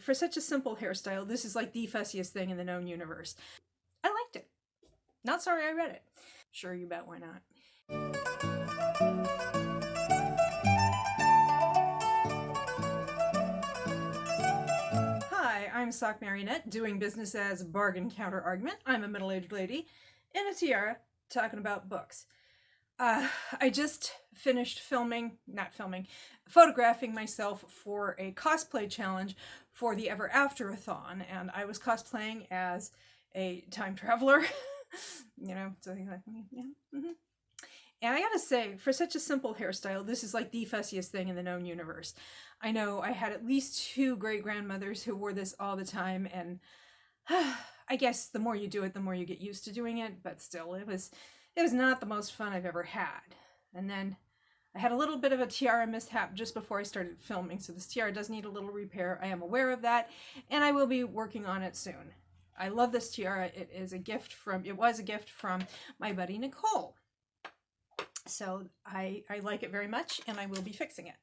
For such a simple hairstyle, this is like the fussiest thing in the known universe. I liked it. Not sorry I read it. Sure, you bet, why not? Hi, I'm Sock Marionette, doing business as bargain counter argument. I'm a middle-aged lady in a tiara talking about books. I just finished photographing myself for a cosplay challenge for the Ever Afterathon, and I was cosplaying as a time traveler. Something like, yeah. Mm-hmm. And I gotta say, for such a simple hairstyle, this is like the fussiest thing in the known universe. I know I had at least two great grandmothers who wore this all the time, and I guess the more you do it, the more you get used to doing it, but still, it was not the most fun I've ever had. And then I had a little bit of a tiara mishap just before I started filming, so this tiara does need a little repair. I am aware of that, and I will be working on it soon. I love this tiara. It was a gift from my buddy Nicole. So I like it very much, and I will be fixing it.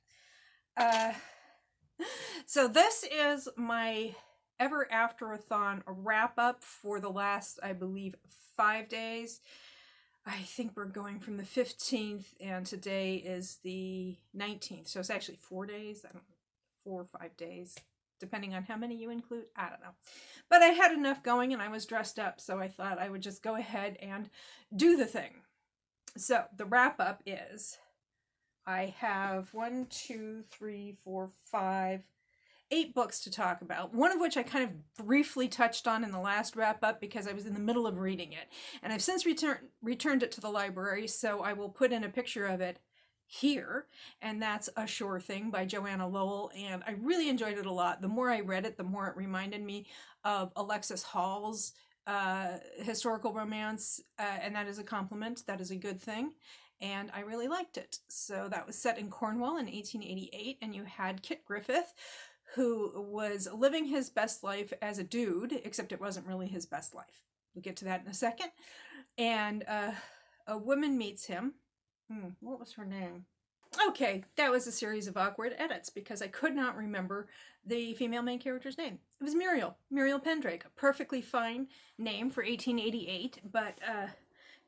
So this is my Ever Afterathon wrap up for the last, I believe, 5 days. I think we're going from the 15th, and today is the 19th. So it's actually 4 days. I don't know, 4 or 5 days, depending on how many you include. I don't know. But I had enough going, and I was dressed up, so I thought I would just go ahead and do the thing. So the wrap up is, I have 8 books to talk about, one of which I kind of briefly touched on in the last wrap up because I was in the middle of reading it. And I've since returned it to the library, so I will put in a picture of it here, and that's A Sure Thing by Joanna Lowell, and I really enjoyed it a lot. The more I read it, the more it reminded me of Alexis Hall's historical romance, and that is a compliment. That is a good thing. And I really liked it. So that was set in Cornwall in 1888, and you had Kit Griffith, who was living his best life as a dude, except it wasn't really his best life. We'll get to that in a second. And a woman meets him. What was her name? Okay, that was a series of awkward edits because I could not remember the female main character's name. It was Muriel Pendrake, a perfectly fine name for 1888, but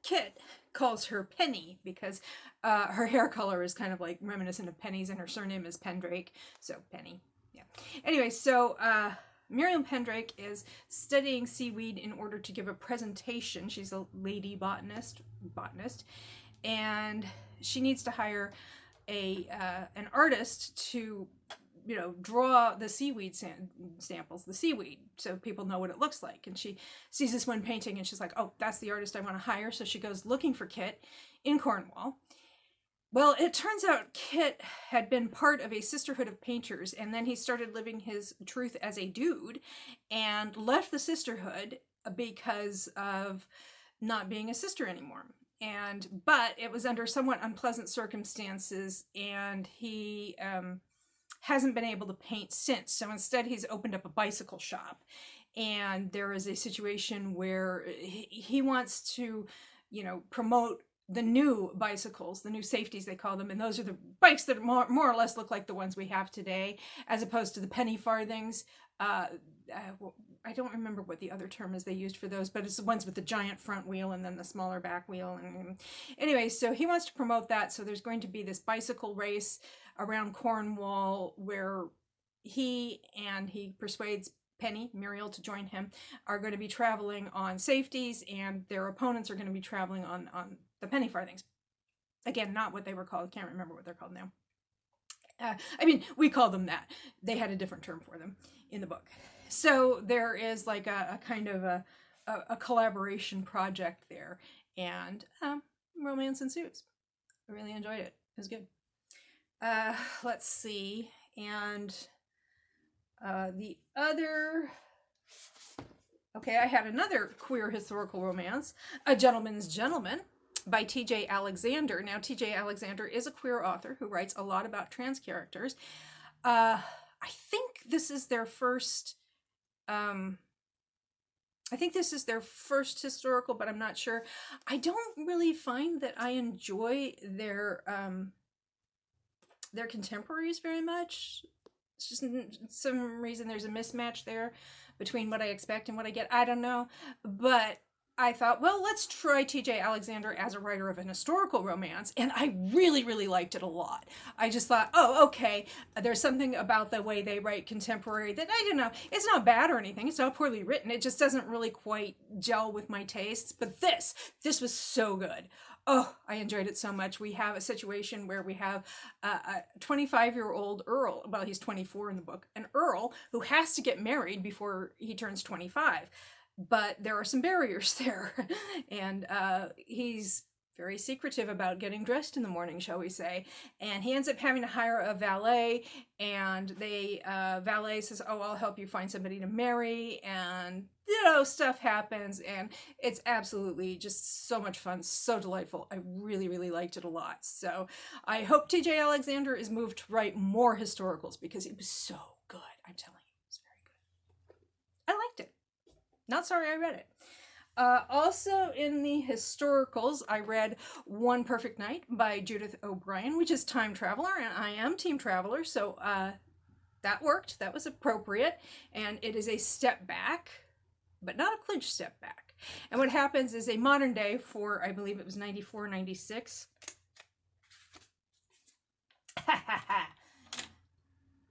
Kit calls her Penny because her hair color is kind of like reminiscent of Penny's, and her surname is Pendrake, so Penny. Yeah. Anyway, so Muriel Pendrake is studying seaweed in order to give a presentation. She's a lady botanist, and she needs to hire an artist to draw the seaweed samples, the seaweed, so people know what it looks like. And she sees this one painting and she's like, oh, that's the artist I want to hire. So she goes looking for Kit in Cornwall. Well, it turns out Kit had been part of a sisterhood of painters, and then he started living his truth as a dude and left the sisterhood because of not being a sister anymore. But it was under somewhat unpleasant circumstances, and he hasn't been able to paint since. So instead, he's opened up a bicycle shop, and there is a situation where he wants to, promote the new bicycles, the new safeties they call them, and those are the bikes that more or less look like the ones we have today, as opposed to the penny farthings. I don't remember what the other term is they used for those, but it's the ones with the giant front wheel and then the smaller back wheel. And anyway, so he wants to promote that. So there's going to be this bicycle race around Cornwall where he persuades Penny, Muriel, to join him, are going to be traveling on safeties, and their opponents are going to be traveling on the penny farthings. Again, not what they were called. Can't remember what they're called now. We call them that. They had a different term for them in the book. So there is like a kind of a collaboration project there, and romance ensues. I really enjoyed it. It was good. Let's see. And the other... Okay, I had another queer historical romance, A Gentleman's Gentleman, by T.J. Alexander. Now, T.J. Alexander is a queer author who writes a lot about trans characters. I think this is their first... historical, but I'm not sure. I don't really find that I enjoy their contemporaries very much. It's just some reason there's a mismatch there between what I expect and what I get. I don't know. But I thought, well, let's try TJ Alexander as a writer of an historical romance, and I really, really liked it a lot. I just thought, oh, okay, there's something about the way they write contemporary that I don't know. It's not bad or anything. It's not poorly written. It just doesn't really quite gel with my tastes. But this was so good. Oh, I enjoyed it so much. We have a situation where we have a 25-year-old Earl. Well, he's 24 in the book. An Earl who has to get married before he turns 25. But there are some barriers there. And he's very secretive about getting dressed in the morning, shall we say. And he ends up having to hire a valet. And valet says, oh, I'll help you find somebody to marry. And, stuff happens. And it's absolutely just so much fun. So delightful. I really, really liked it a lot. So I hope TJ Alexander is moved to write more historicals because it was so good. I'm telling you, it was very good. I liked it. Not sorry I read it. Also in the historicals, I read One Perfect Night by Judith O'Brien, which is time traveler, and I am team traveler, so that worked. That was appropriate, and it is a step back, but not a clinch step back. And what happens is a modern day for, I believe it was 94, 96.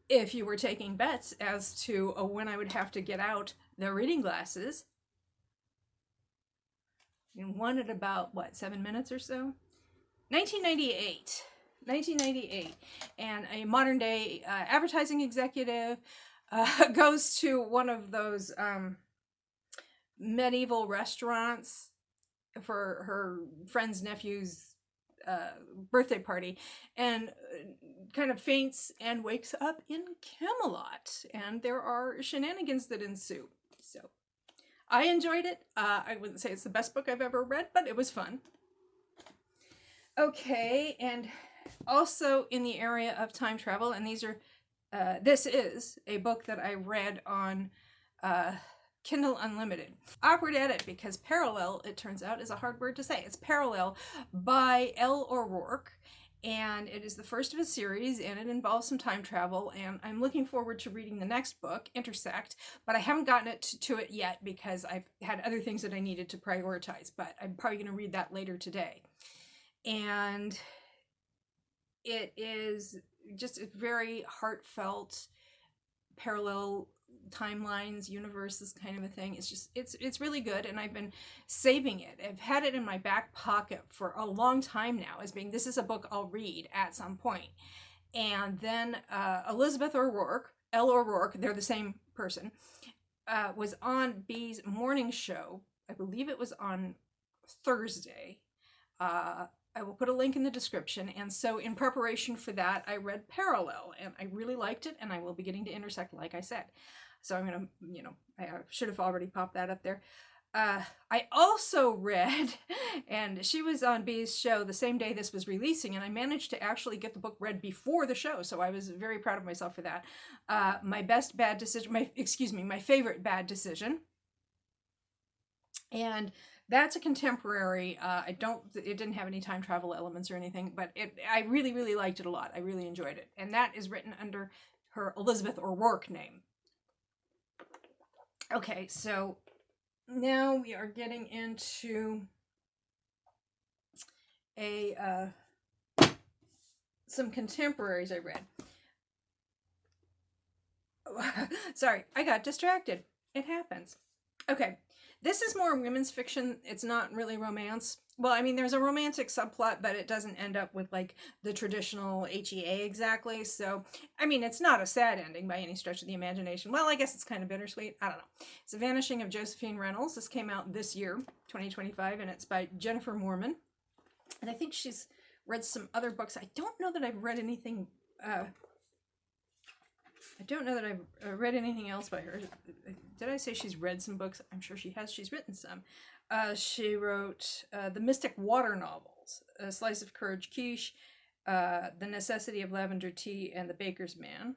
If you were taking bets as to when I would have to get out the reading glasses, and one at about, 7 minutes or so? 1998, and a modern day advertising executive goes to one of those medieval restaurants for her friend's nephew's birthday party, and kind of faints and wakes up in Camelot, and there are shenanigans that ensue. So I enjoyed it. I wouldn't say it's the best book I've ever read, but it was fun. Okay, and also in the area of time travel, and this is a book that I read on Kindle Unlimited. Awkward edit because parallel, it turns out, is a hard word to say. It's Parallel by L. O'Rourke, and it is the first of a series, and it involves some time travel, and I'm looking forward to reading the next book, Intersect, but I haven't gotten to it yet because I've had other things that I needed to prioritize, but I'm probably going to read that later today. And it is just a very heartfelt parallel timelines, universes kind of a thing. It's really good, and I've been saving it. I've had it in my back pocket for a long time now as being, this is a book I'll read at some point. And then Elizabeth O'Rourke, L. O'Rourke, they're the same person, was on B's morning show. I believe it was on Thursday. I will put a link in the description. And so in preparation for that, I read Parallel, and I really liked it, and I will be getting to Intersect, like I said. So I'm going to, I should have already popped that up there. I also read, and she was on B's show the same day this was releasing, and I managed to actually get the book read before the show, so I was very proud of myself for that. My favorite bad decision. And that's a contemporary. It didn't have any time travel elements or anything, but I really, really liked it a lot. I really enjoyed it. And that is written under her Elizabeth O'Rourke name. Okay, so now we are getting into some contemporaries I read. Sorry, I got distracted. It happens. Okay. This is more women's fiction. It's not really romance. Well, I mean, there's a romantic subplot, but it doesn't end up with, like, the traditional HEA exactly. So, I mean, it's not a sad ending by any stretch of the imagination. Well, I guess it's kind of bittersweet. I don't know. It's The Vanishing of Josephine Reynolds. This came out this year, 2025, and it's by Jennifer Moorman. And I think she's read some other books. I don't know that I've read anything... I don't know that I've read anything else by her. Did I say she's read some books? I'm sure she has. She's written some. She wrote the Mystic Water novels, A Slice of Courage Quiche, The Necessity of Lavender Tea, and The Baker's Man.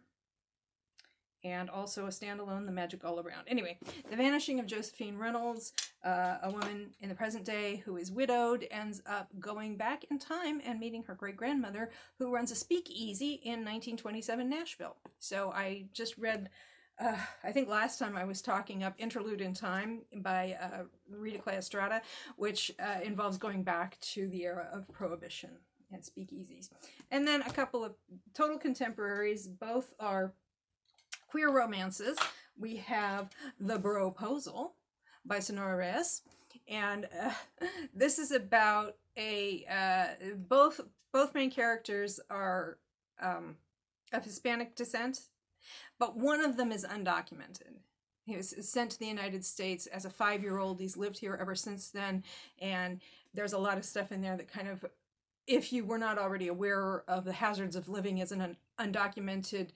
and also a standalone, The Magic All Around. Anyway, The Vanishing of Josephine Reynolds, a woman in the present day who is widowed, ends up going back in time and meeting her great-grandmother, who runs a speakeasy in 1927 Nashville. So I just read, I think last time I was talking up Interlude in Time by Rita Clay Estrada, which involves going back to the era of Prohibition and speakeasies. And then a couple of total contemporaries, both are queer romances. We have The Broposal by Sonora Reyes, and this is about both main characters are of Hispanic descent, but one of them is undocumented. He was sent to the United States as a 5-year-old. He's lived here ever since then, and there's a lot of stuff in there that kind of, if you were not already aware of the hazards of living as an undocumented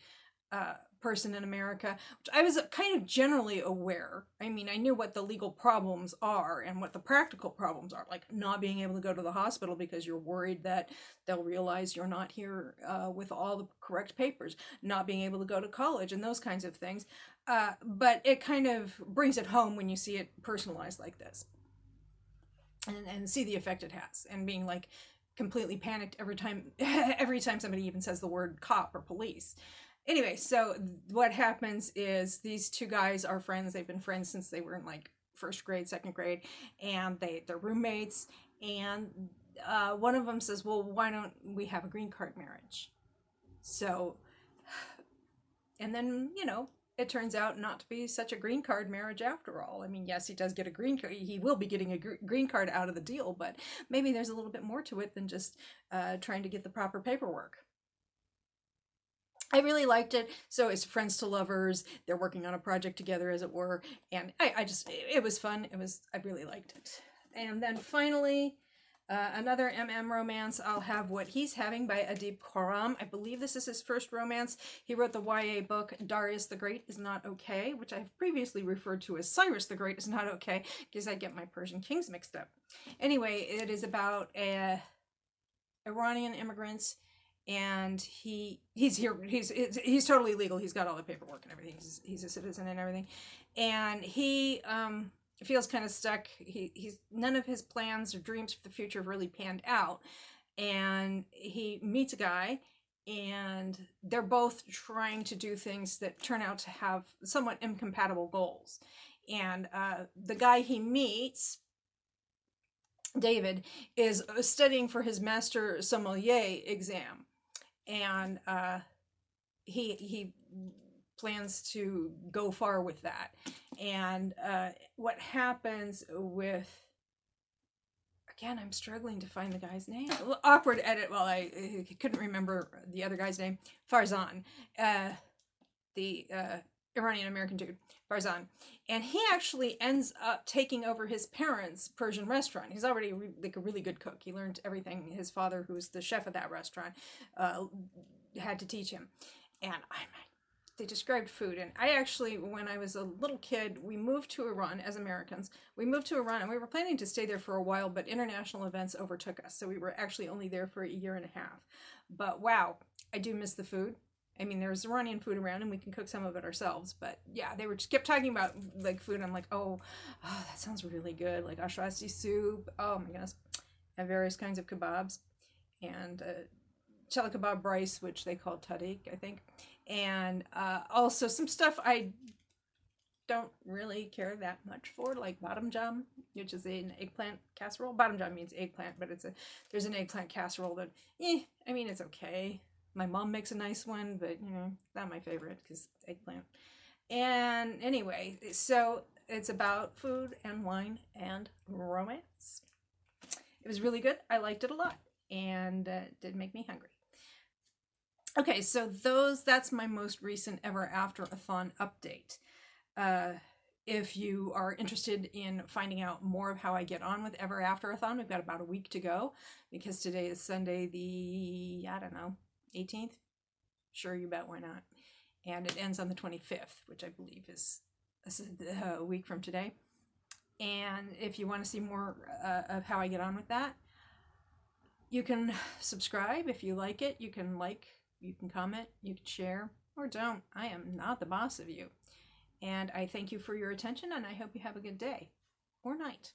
person in America, which I was kind of generally aware. I mean, I knew what the legal problems are and what the practical problems are, like not being able to go to the hospital because you're worried that they'll realize you're not here with all the correct papers, not being able to go to college and those kinds of things. But it kind of brings it home when you see it personalized like this and see the effect it has, and being like completely panicked every time somebody even says the word cop or police. Anyway, so what happens is these two guys are friends. They've been friends since they were in like first grade, second grade, and they're roommates. And one of them says, well, why don't we have a green card marriage? So, and then, it turns out not to be such a green card marriage after all. I mean, yes, he does get a green card. He will be getting a green card out of the deal, but maybe there's a little bit more to it than just trying to get the proper paperwork. I really liked it. So it's friends to lovers. They're working on a project together, as it were. And it was fun. I really liked it. And then finally, another romance. I'll have What He's Having by Adib Khorram. I believe this is his first romance. He wrote the YA book Darius the Great Is Not Okay, which I've previously referred to as Cyrus the Great Is Not Okay, because I get my Persian kings mixed up. Anyway, it is about Iranian immigrants. And he's here. He's totally legal. He's got all the paperwork and everything. He's a citizen and everything, and he feels kind of stuck. He's none of his plans or dreams for the future have really panned out, and he meets a guy, and they're both trying to do things that turn out to have somewhat incompatible goals. And the guy he meets, David, is studying for his master sommelier exam. And he plans to go far with that. And what happens with, again, I'm struggling to find the guy's name. Awkward edit while I couldn't remember the other guy's name. Farzan, the Iranian American dude, Farzan. And he actually ends up taking over his parents' Persian restaurant. He's already like a really good cook. He learned everything his father, who was the chef of that restaurant, had to teach him. And they described food. And I actually, when I was a little kid, we moved to Iran as Americans. We moved to Iran and we were planning to stay there for a while, but international events overtook us. So we were actually only there for a year and a half. But wow, I do miss the food. I mean, there's Iranian food around and we can cook some of it ourselves. But yeah, they kept talking about like food. And I'm like, oh, that sounds really good. Like ashrasi soup. Oh my goodness. And various kinds of kebabs. And chelli kebab rice, which they call tadik, I think. And also some stuff I don't really care that much for, like badamjam, which is an eggplant casserole. Badamjam means eggplant, but there's an eggplant casserole that, I mean, it's okay. My mom makes a nice one, but, not my favorite because eggplant. And anyway, so it's about food and wine and romance. It was really good. I liked it a lot, and it did make me hungry. Okay, so that's my most recent Ever Afterathon update. If you are interested in finding out more of how I get on with Ever Afterathon, we've got about a week to go, because today is Sunday the, 18th? Sure, you bet, why not? And it ends on the 25th, which I believe is a week from today. And if you want to see more of how I get on with that, you can subscribe if you like it. You can comment, you can share, or don't. I am not the boss of you. And I thank you for your attention, and I hope you have a good day or night.